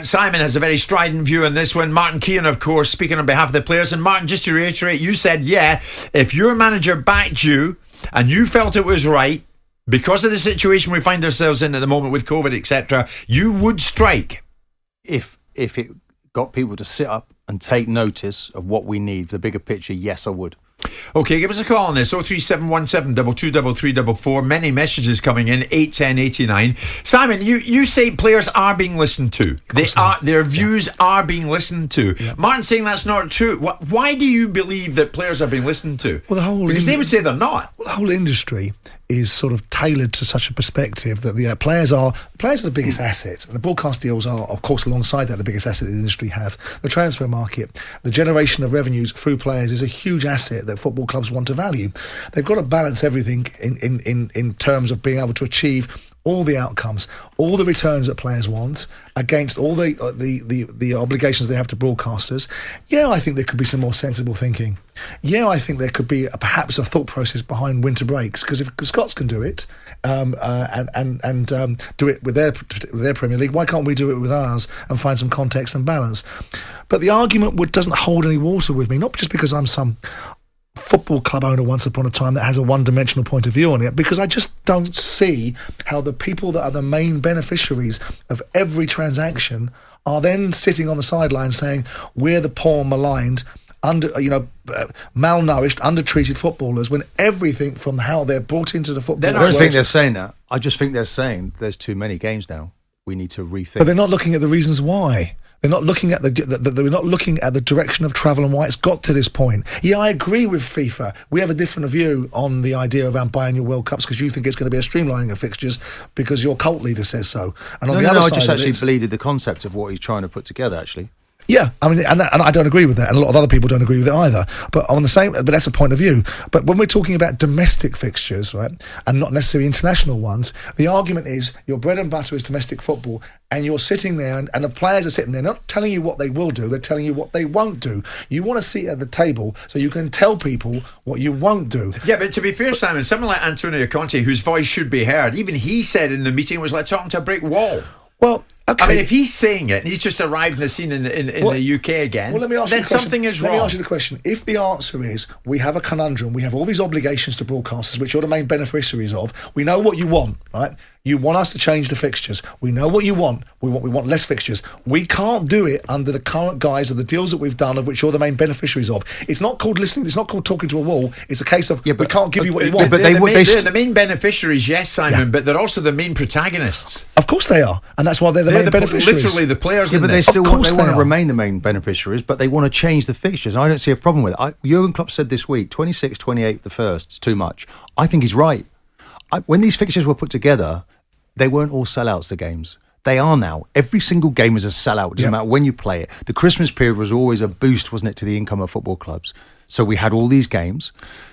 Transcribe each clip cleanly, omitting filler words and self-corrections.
Simon has a very strident view on this one. Martin Keown, of course, speaking on behalf of the players. And Martin, just to reiterate, you said, if your manager backed you and you felt it was right, because of the situation we find ourselves in at the moment with COVID, etc., you would strike. If it got people to sit up and take notice of what we need, the bigger picture, yes, I would. Okay, give us a call on this, 03717 223344. Many messages coming in, 81089. Simon, you say players are being listened to. Their views are being listened to. Yeah. Martin saying that's not true. Why do you believe that players are being listened to? Well, because they would say they're not. Well, the whole industry is sort of tailored to such a perspective that the players are the biggest asset. And the broadcast deals are, of course, alongside that, the biggest asset the industry have. The transfer market, the generation of revenues through players is a huge asset that football clubs want to value. They've got to balance everything in terms of being able to achieve all the outcomes, all the returns that players want against all the obligations they have to broadcasters. Yeah, I think there could be some more sensible thinking. Yeah, I think there could be perhaps a thought process behind winter breaks, because if the Scots can do it and do it with their Premier League, why can't we do it with ours and find some context and balance? But the argument doesn't hold any water with me, not just because I'm some football club owner once upon a time that has a one-dimensional point of view on it, because I just don't see how the people that are the main beneficiaries of every transaction are then sitting on the sidelines saying we're the poor, maligned, malnourished, undertreated footballers, when everything from how they're brought into the football. I don't think they're saying that. I just think they're saying there's too many games now. We need to rethink. But they're not looking at the reasons why. They're not looking at they're not looking at the direction of travel and why it's got to this point. Yeah, I agree with FIFA. We have a different view on the idea about buying your World Cups because you think it's going to be a streamlining of fixtures because your cult leader says so. And on the other side, I just actually bleeded the concept of what he's trying to put together, actually. Yeah, I mean, and I don't agree with that, and a lot of other people don't agree with it either. But that's a point of view. But when we're talking about domestic fixtures, right, and not necessarily international ones, the argument is your bread and butter is domestic football, and you're sitting there, and the players are sitting there, not telling you what they will do, they're telling you what they won't do. You want to sit at the table so you can tell people what you won't do. Yeah, but to be fair, Simon, someone like Antonio Conte, whose voice should be heard, even he said in the meeting it was like talking to a brick wall. Well, okay. I mean, if he's saying it and he's just arrived in the scene in the UK again, then something is wrong. Let me ask you the question. If the answer is we have a conundrum, we have all these obligations to broadcasters, which you're the main beneficiaries of, we know what you want, right? You want us to change the fixtures. We know what you want. We want less fixtures. We can't do it under the current guise of the deals that we've done, of which you're the main beneficiaries of. It's not called listening. It's not called talking to a wall. It's a case of we can't give you what you want. But they're the main beneficiaries, yes, Simon, but they're also the main protagonists. Of course they are, and that's why they're the main beneficiaries. Literally the players. Yeah, but they still want to remain the main beneficiaries, but they want to change the fixtures. I don't see a problem with it. Jurgen Klopp said this week, 26, 28 the first, it's too much. I think he's right. When these fixtures were put together, they weren't all sellouts, the games. They are now. Every single game is a sellout. It doesn't matter when you play it. The Christmas period was always a boost, wasn't it, to the income of football clubs? So we had all these games.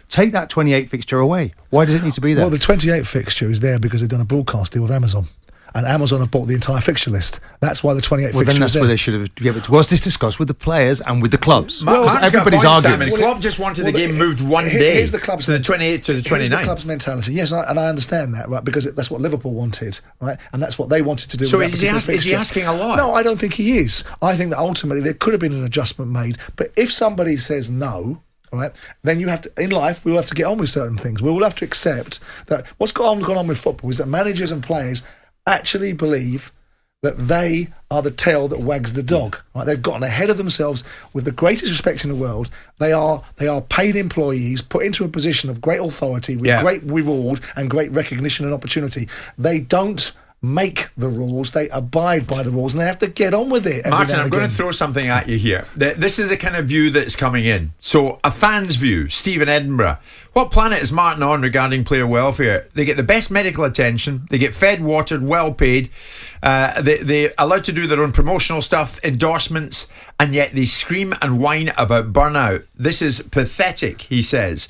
Take that 28 fixture away. Why does it need to be there? Well, the 28 fixture is there because they've done a broadcast deal with Amazon. And Amazon have bought the entire fixture list. That's why the 28 fixture is there. Well, then that's where they should have... Yeah, but was this discussed with the players and with the clubs? Well, everybody's arguing. The club just wanted the game moved one day. Here's the club's... To the 28th to the 29th. Here's the club's mentality. Yes, and I understand that, right? Because that's what Liverpool wanted, right? And that's what they wanted to do. So is he asking a lot? No, I don't think he is. I think that ultimately there could have been an adjustment made. But if somebody says no... Right, then you have to. In life, we will have to get on with certain things. We will have to accept that what's gone on with football is that managers and players actually believe that they are the tail that wags the dog. Right, they've gotten ahead of themselves with the greatest respect in the world. They are paid employees put into a position of great authority with great reward and great recognition and opportunity. They don't make the rules, they abide by the rules, and they have to get on with it. Martin, I'm going to throw something at you here. This is the kind of view that's coming in. So, a fan's view, Steve in Edinburgh. What planet is Martin on regarding player welfare? They get the best medical attention, they get fed, watered, well paid, they're allowed to do their own promotional stuff, endorsements, and yet they scream and whine about burnout. This is pathetic, he says.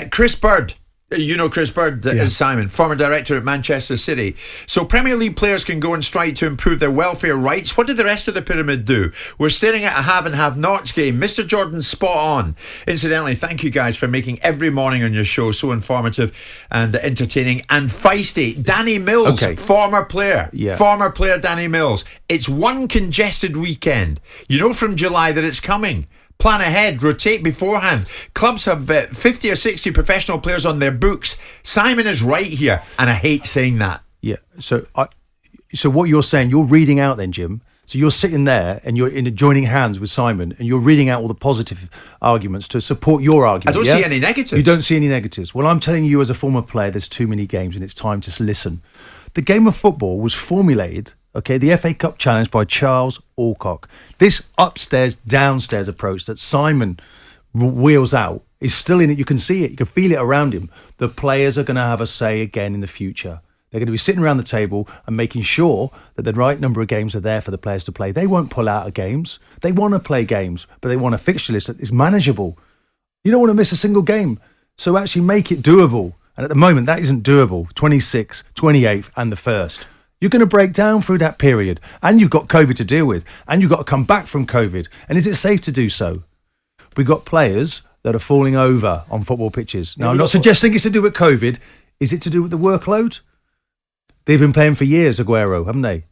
Chris Bird You know Chris Bird as Simon, former director at Manchester City. So Premier League players can go on strike to improve their welfare rights. What did the rest of the pyramid do? We're staring at a have and have-nots game. Mr. Jordan's spot on. Incidentally, thank you guys for making every morning on your show so informative and entertaining and feisty. Danny Mills, former player. Former player Danny Mills. It's one congested weekend. You know from July that it's coming. Plan ahead, rotate beforehand. Clubs have 50 or 60 professional players on their books. Simon is right here, and I hate saying that. Yeah, so what you're saying, you're reading out then, Jim. So you're sitting there and you're joining hands with Simon and you're reading out all the positive arguments to support your argument. I don't see any negatives. You don't see any negatives. Well, I'm telling you as a former player, there's too many games and it's time to listen. The game of football was formulated, the FA Cup challenge by Charles Alcock. This upstairs, downstairs approach that Simon wheels out is still in it. You can see it. You can feel it around him. The players are going to have a say again in the future. They're going to be sitting around the table and making sure that the right number of games are there for the players to play. They won't pull out of games. They want to play games, but they want a fixture list that is manageable. You don't want to miss a single game. So actually make it doable. And at the moment, that isn't doable. 26th, 28th and the 1st. You're going to break down through that period. And you've got COVID to deal with. And you've got to come back from COVID. And is it safe to do so? We've got players that are falling over on football pitches. Now, I'm not suggesting it's to do with COVID. Is it to do with the workload? They've been playing for years, Aguero, haven't they?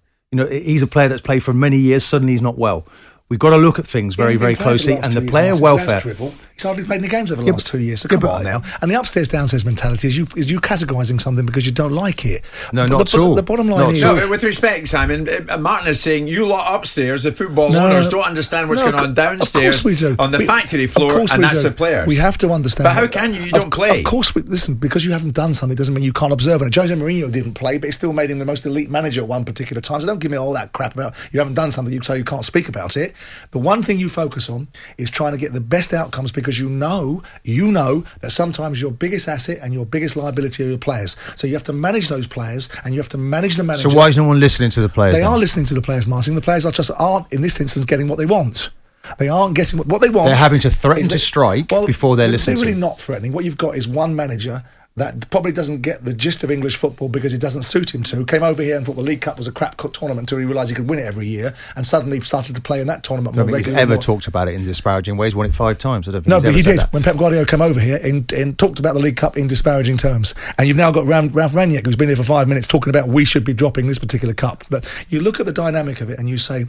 He's a player that's played for many years. Suddenly he's not well. We've got to look at things very, very closely. And the player welfare... He's hardly played any games over the last 2 years. So come on now. And the upstairs-downstairs mentality is you categorising something because you don't like it. No, not at all. The bottom line is... No, with respect, Simon, Martin is saying you lot upstairs, the football owners, don't understand what's going on downstairs. Of course we do. On the factory floor, and that's the players. We have to understand. But how can you? You don't play. Of course, listen, because you haven't done something doesn't mean you can't observe it. Jose Mourinho didn't play, but it still made him the most elite manager at one particular time. So don't give me all that crap about you haven't done something, so you can't speak about it. The one thing you focus on is trying to get the best outcomes because you know that sometimes your biggest asset and your biggest liability are your players. So you have to manage those players and you have to manage the manager. So why is no one listening to the players? They are listening to the players, Martin. The players aren't in this instance getting what they want. They aren't getting what they want. They're having to threaten to strike before they're listening. They're really not threatening. What you've got is one manager that probably doesn't get the gist of English football because it doesn't suit him to. Came over here and thought the League Cup was a crap tournament until he realised he could win it every year and suddenly started to play in that tournament more regularly. I don't think he's ever talked about it in disparaging ways. Won it 5 times. I don't think no, but he did. That. When Pep Guardiola came over here and talked about the League Cup in disparaging terms. And you've now got Ralph Rangnick, who's been here for 5 minutes, talking about we should be dropping this particular cup. But you look at the dynamic of it and you say,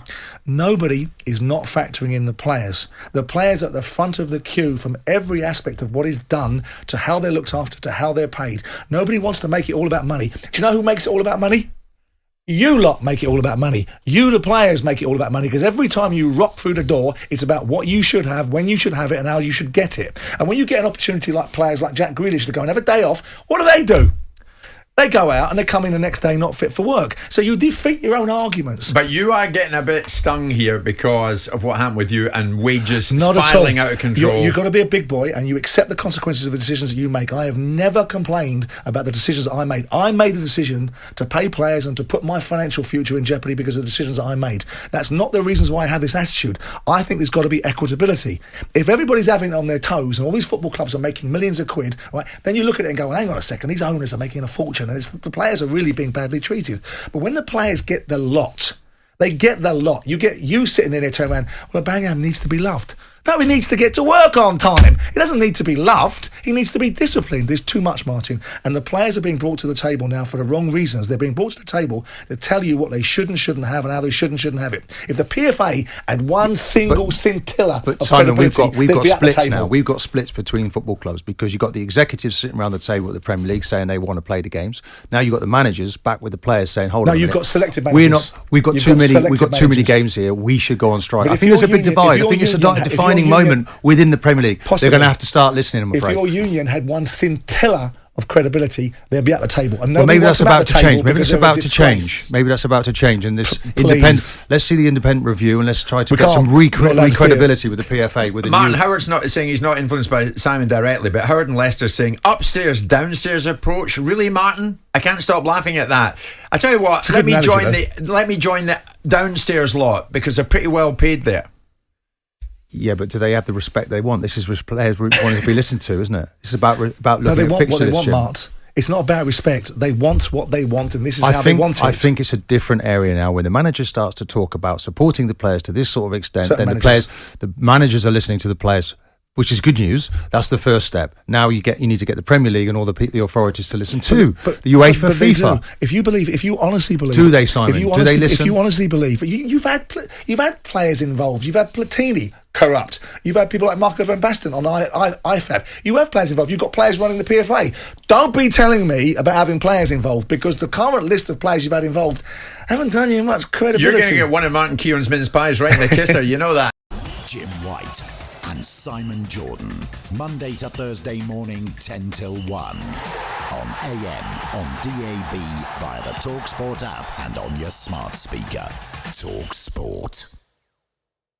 nobody is not factoring in the players. The players at the front of the queue from every aspect of what is done to how they're looked after to how they're paid. Nobody wants to make it all about money. Do you know who makes it all about money? You lot make it all about money. You, the players, make it all about money because every time you rock through the door, it's about what you should have, when you should have it, and how you should get it. And when you get an opportunity like players like Jack Grealish to go and have a day off, what do? They go out and they come in the next day not fit for work. So you defeat your own arguments. But you are getting a bit stung here because of what happened with you and wages spiralling out of control. You've got to be a big boy and you accept the consequences of the decisions that you make. I have never complained about the decisions that I made. I made a decision to pay players and to put my financial future in jeopardy because of the decisions that I made. That's not the reasons why I have this attitude. I think there's got to be equitability. If everybody's having it on their toes and all these football clubs are making millions of quid, right, then you look at it and go, well, hang on a second, these owners are making a fortune. And the players are really being badly treated. But when the players get the lot, they get the lot. You sitting in there turning around, well, Bangham needs to be loved. No, he needs to get to work on time. He doesn't need to be loved. He needs to be disciplined. There's too much, Martin. And the players are being brought to the table now for the wrong reasons. They're being brought to the table to tell you what they should and shouldn't have and how they should and shouldn't have it. If the PFA had one single scintilla of Simon, credibility, we've got they'd be at the splits table. now. We've got splits between football clubs because you've got the executives sitting around the table at the Premier League saying they want to play the games. Now you've got the managers back with the players saying, hold on a minute. No, you've got selected managers. We've got too many games here. We should go on strike. I think there's a big divide. I think it's a defining moment within the Premier League. Possibly. They're going to have to start listening, I'm afraid. If your union had one scintilla of credibility, they'd be at the table. And maybe that's about to change. Maybe that's about to change. Maybe that's about to change. And this independent, let's see the independent review and let's try to get some credibility with the PFA. With Martin Howard's not saying he's not influenced by Simon directly, but Howard and Leicester saying upstairs, downstairs approach. Really, Martin? I can't stop laughing at that. I tell you what, let me join the downstairs lot because they're pretty well paid there. Yeah, but do they have the respect they want? This is what players want to be listened to, isn't it? It's about looking No, they at want fixture what they list, want, Jim. Mart. It's not about respect. They want what they want, and this is how they want it. I think it's a different area now. When the manager starts to talk about supporting the players to this sort of extent, Certain then managers. the managers are listening to the players, which is good news. That's the first step. Now you need to get the Premier League and all the authorities to listen to the UEFA, but they FIFA. do. If you honestly believe, Do they, Simon? Do they listen? If you honestly believe, you've had players involved. You've had Platini corrupt. You've had people like Marco van Basten on IFAB. You have players involved. You've got players running the PFA. Don't be telling me about having players involved, because the current list of players you've had involved haven't done you much credibility. You're going to get one of Martin Keown's mince pies right in the kisser. You know that. Jim White and Simon Jordan, Monday to Thursday morning, 10 till 1. On AM, on DAB, via the talkSPORT app and on your smart speaker. talkSPORT.